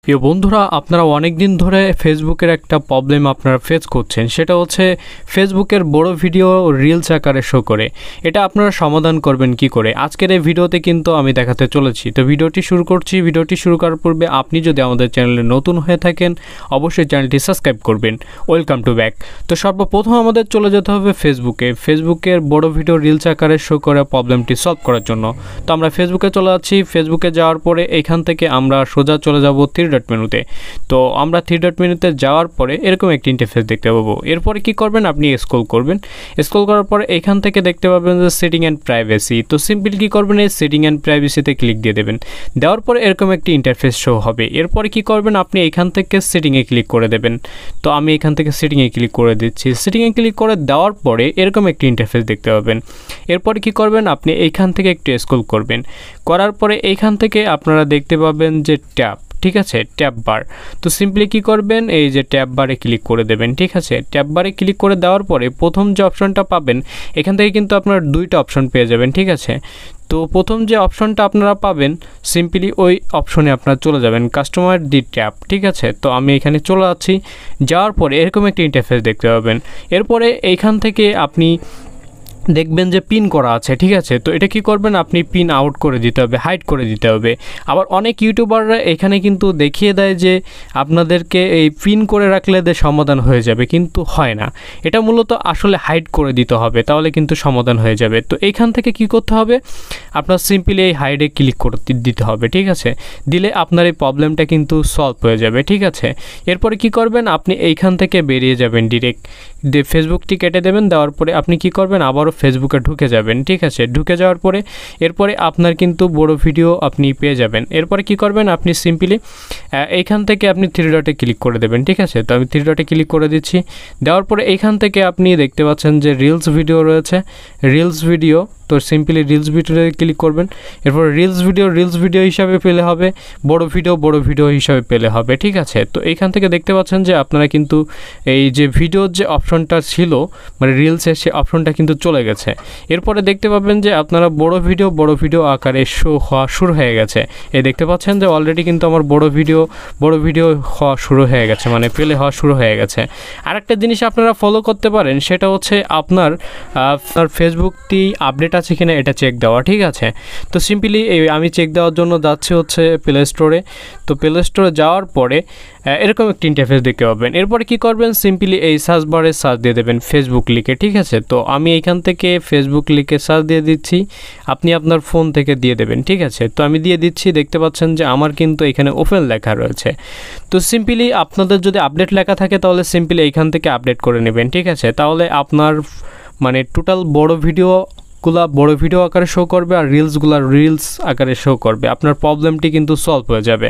প্রিয় বন্ধুরা, আপনারা অনেক দিন ধরে ফেসবুকের একটা প্রবলেম আপনারা ফেস করছেন, সেটা হচ্ছে ফেসবুকের বড় ভিডিও রিলস আকারে শো করে। এটা আপনারা সমাধান করবেন কি করে, আজকের এই ভিডিওতে কিন্তু আমি দেখাতে চলেছি। তো ভিডিওটি শুরু করছি। ভিডিওটি শুরু করার পূর্বে আপনি যদি আমাদের চ্যানেলে নতুন হয়ে থাকেন অবশ্যই চ্যানেলটি সাবস্ক্রাইব করবেন। Welcome to back. তো সর্বপ্রথম আমাদের চলে যেতে হবে ফেসবুকের বড় ভিডিও রিলস আকারে শো করা প্রবলেমটি সলভ করার জন্য। তো আমরা ফেসবুকে চলে যাচ্ছি। ফেসবুকে যাওয়ার পরে এখান থেকে আমরা সোজা চলে যাব থ্রি ডট মেনুতে। তো আমরা থ্রি ডট মেনুতে যাওয়ার পরে এরকম একটি ইন্টারফেস দেখতে পাবো। এরপরে কি করবেন, আপনি স্ক্রল করবেন। স্ক্রল করার পরে এখান থেকে দেখতে পাবেন যে সেটিং অ্যান্ড প্রাইভেসি। তো সিম্পল কি করবেন, এই সেটিং অ্যান্ড প্রাইভেসিতে ক্লিক দিয়ে দেবেন। দেওয়ার পরে এরকম একটি ইন্টারফেস শো হবে। এরপরে কি করবেন, আপনি এখান থেকে সেটিংয়ে ক্লিক করে দেবেন। তো আমি এখান থেকে সেটিংয়ে ক্লিক করে দিচ্ছি। সেটিংয়ে ক্লিক করে দেওয়ার পরে এরকম একটি ইন্টারফেস দেখতে পাবেন। এরপরে কি করবেন, আপনি এইখান থেকে একটু স্ক্রল করবেন। করার পরে এইখান থেকে আপনারা দেখতে পাবেন যে ট্যাব, ঠিক আছে, ট্যাব বার। তো সিম্পলি কি করবেন, এই যে ট্যাব বারে ক্লিক করে দেবেন। ঠিক আছে, ট্যাব বারে ক্লিক করে দেওয়ার পরে প্রথম যে অপশনটা পাবেন এখান থেকে কিন্তু আপনারা দুইটা অপশন পেয়ে যাবেন। ঠিক আছে, তো প্রথম যে অপশনটা আপনারা পাবেন সিম্পলি ওই অপশনে আপনারা চলে যাবেন, কাস্টমার দি ট্যাব। ঠিক আছে, তো আমি এখানে চলে যাচ্ছি। যাওয়ার পরে এরকম একটা ইন্টারফেস দেখতে পাবেন। এরপরে এইখান থেকে আপনি দেখবেন যে পিন করা আছে। ঠিক আছে, তো এটা কি করবেন, আপনি পিন আউট করে দিতে হবে, হাইড করে দিতে হবে। আবার অনেক ইউটিউবাররা এখানে কিন্তু দেখিয়ে দেয় যে আপনাদেরকে এই পিন করে রাখলে সমাধান হয়ে যাবে, কিন্তু হয় না। এটা মূলত আসলে হাইড করে দিতে হবে, তাহলে কিন্তু সমাধান হয়ে যাবে। তো এইখান থেকে কি করতে হবে, আপনার সিম্পলি এই হাইডে ক্লিক করে দিতে হবে। ঠিক আছে, দিলে আপনার এই প্রবলেমটা কিন্তু সলভ হয়ে যাবে। ঠিক আছে, এরপরে কি করবেন, আপনি এইখান থেকে বেরিয়ে যাবেন ডিরেক্ট, ফেসবুকটি কেটে দেবেন। দেওয়ার পরে আপনি কি করবেন, আবারও ফেসবুকে ঢুকে যাবেন। ঠিক আছে, ঢুকে যাওয়ার পরে এরপরে আপনার কিন্তু বড় ভিডিও আপনি পেয়ে যাবেন। এরপরে কি করবেন, আপনি সিম্পলি এইখান থেকে আপনি থ্রি ডটে ক্লিক করে দেবেন। ঠিক আছে, তো আমি থ্রি ডটে ক্লিক করে দিচ্ছি। দেওয়ার পরে এইখান থেকে আপনি দেখতে পাচ্ছেন যে রিলস ভিডিও রয়েছে, রিলস ভিডিও। তো সিম্পলি রিলস ভিডিওতে ক্লিক করবেন। এরপর রিলস ভিডিও হিসাবে পেলে হবে, বড় ভিডিও হিসাবে পেলে হবে। ঠিক আছে, তো এইখান থেকে দেখতে পাচ্ছেন যে আপনারা কিন্তু এই যে ভিডিওর যে অপশনটা ছিল মানে রিলসের, সে অপশনটা কিন্তু চলে গেছে। এরপরে দেখতে পাবেন যে আপনারা বড় ভিডিও আকারে শো হওয়া শুরু হয়ে গেছে। এই দেখতে পাচ্ছেন যে অলরেডি কিন্তু আমার বড় ভিডিও হওয়া শুরু হয়ে গেছে, মানে প্লে হওয়া শুরু হয়ে গেছে। আরেকটা জিনিস আপনারা ফলো করতে পারেন, সেটা হচ্ছে আপনার ফেসবুকটি আপডেট আছে কিনা এটা চেক দেওয়া। ঠিক আছে, তো সিম্পলি আমি চেক দেওয়ার জন্য যাচ্ছি হচ্ছে প্লে স্টোরে। তো প্লে স্টোরে যাওয়ার পরে এরকম একটি ইন্টারফেস দেখতে পাবেন। এরপরে কি করবেন, সিম্পলি এই সার্চ বারে সার্চ দিয়ে দেবেন ফেসবুক লিখে। ঠিক আছে, তো আমি এইখান থেকে ফেসবুক লিখে সার্চ দিয়ে দিচ্ছি, আপনি আপনার ফোন থেকে দিয়ে দেবেন। ঠিক আছে, তো আমি দিয়ে দিচ্ছি। দেখতে পাচ্ছেন যে আমার কিন্তু এখানে ওপেন লেখা রয়েছে। তো সিম্পলি আপনাদের যদি আপডেট লেখা থাকে তাহলে সিম্পলি এইখান থেকে আপডেট করে নেবেন। ঠিক আছে, তাহলে আপনার মানে টোটাল বড় ভিডিও আকারে শো করবে, আর রিলস আকারে শো করবে। আপনার প্রবলেমটি কিন্তু সলভ হয়ে যাবে।